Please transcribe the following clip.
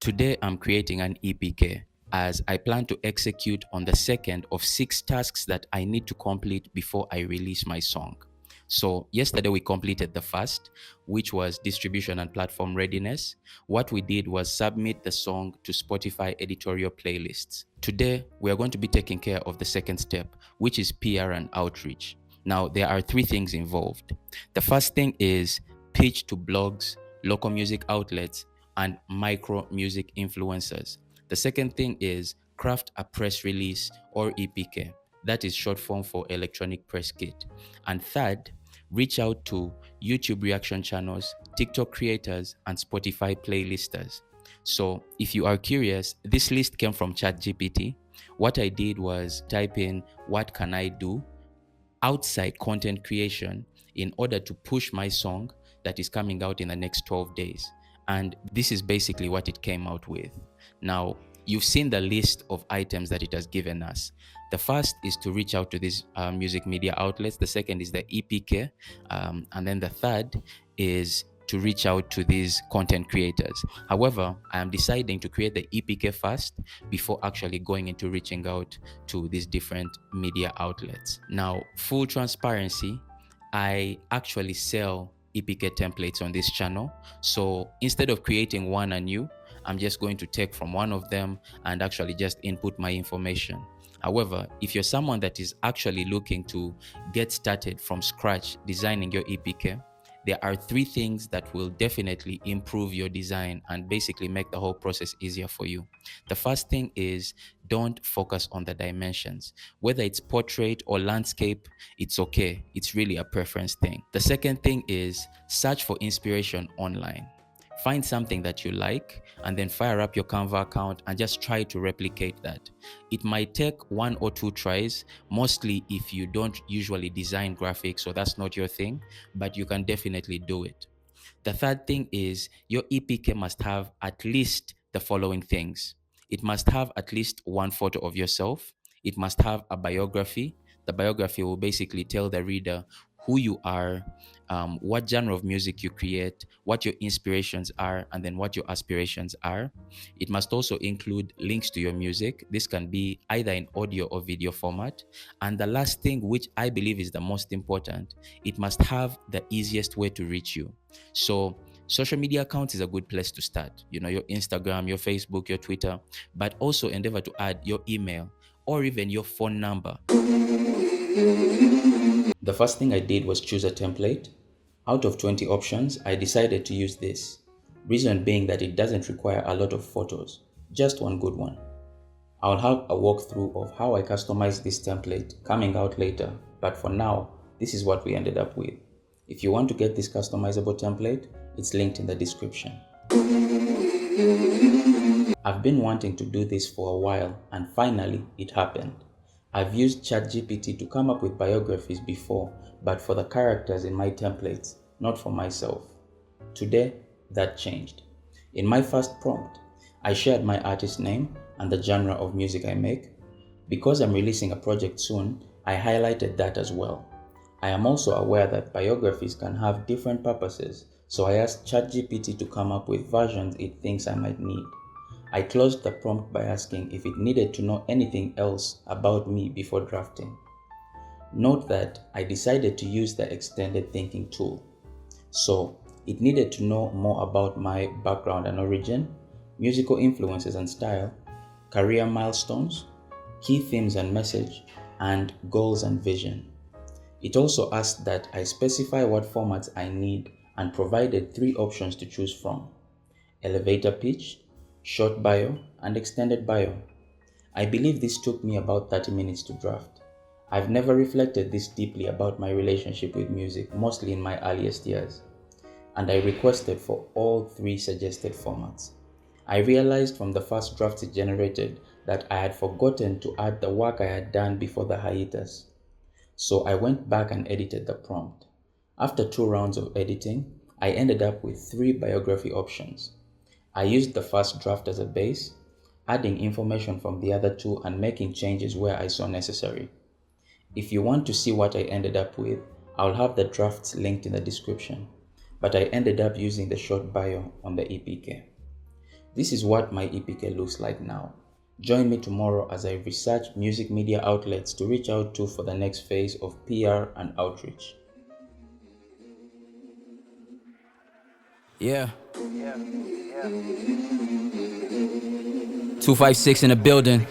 Today, I'm creating an EPK as I plan to execute on the second of 6 tasks that I need to complete before I release my song. So, yesterday we completed the first, which was distribution and platform readiness. What we did was submit the song to Spotify editorial playlists. Today, we are going to be taking care of the second step, which is PR and outreach. Now, there are 3 things involved. The first thing is pitch to blogs, local music outlets, and micro music influencers. The second thing is craft a press release or EPK. That is short form for electronic press kit. And third, reach out to YouTube reaction channels, TikTok creators, and Spotify playlisters. So if you are curious, this list came from ChatGPT. What I did was type in what can I do outside content creation in order to push my song that is coming out in the next 12 days. And this is basically what it came out with. Now, you've seen the list of items that it has given us. The first is to reach out to these music media outlets. The second is the EPK. And then the third is to reach out to these content creators. However, I am deciding to create the EPK first before actually going into reaching out to these different media outlets. Now, full transparency, I actually sell EPK templates on this channel. So instead of creating one anew, I'm just going to take from one of them and actually just input my information. However, if you're someone that is actually looking to get started from scratch designing your EPK, there are 3 things that will definitely improve your design and basically make the whole process easier for you. The first thing is don't focus on the dimensions. Whether it's portrait or landscape, it's okay. It's really a preference thing. The second thing is search for inspiration online. Find something that you like and then fire up your Canva account and just try to replicate that. It might take 1 or 2 tries, mostly if you don't usually design graphics, so that's not your thing, but you can definitely do it. The third thing is your EPK must have at least the following things. It must have at least 1 photo of yourself. It must have a biography. The biography will basically tell the reader who you are, what genre of music you create, what your inspirations are, and then what your aspirations are. It must also include links to your music. This can be either in audio or video format. And the last thing, which I believe is the most important, it must have the easiest way to reach you. So social media accounts is a good place to start. Your Instagram, your Facebook, your Twitter, but also endeavor to add your email or even your phone number. The first thing I did was choose a template. Out of 20 options, I decided to use this. Reason being that it doesn't require a lot of photos, just one good one. I'll have a walkthrough of how I customized this template coming out later, but for now, this is what we ended up with. If you want to get this customizable template, it's linked in the description. I've been wanting to do this for a while and finally it happened. I've used ChatGPT to come up with biographies before, but for the characters in my templates, not for myself. Today, that changed. In my first prompt, I shared my artist name and the genre of music I make. Because I'm releasing a project soon, I highlighted that as well. I am also aware that biographies can have different purposes, so I asked ChatGPT to come up with versions it thinks I might need. I closed the prompt by asking if it needed to know anything else about me before drafting. Note that I decided to use the extended thinking tool. So it needed to know more about my background and origin, musical influences and style, career milestones, key themes and message, and goals and vision. It also asked that I specify what formats I need and provided 3 options to choose from: elevator pitch, short bio, and extended bio. I believe this took me about 30 minutes to draft. I've never reflected this deeply about my relationship with music, mostly in my earliest years. And I requested for all 3 suggested formats. I realized from the first drafts it generated that I had forgotten to add the work I had done before the hiatus. So I went back and edited the prompt. After 2 rounds of editing, I ended up with 3 biography options. I used the first draft as a base, adding information from the other 2 and making changes where I saw necessary. If you want to see what I ended up with, I'll have the drafts linked in the description, but I ended up using the short bio on the EPK. This is what my EPK looks like now. Join me tomorrow as I research music media outlets to reach out to for the next phase of PR and outreach. Yeah. 256 in the building.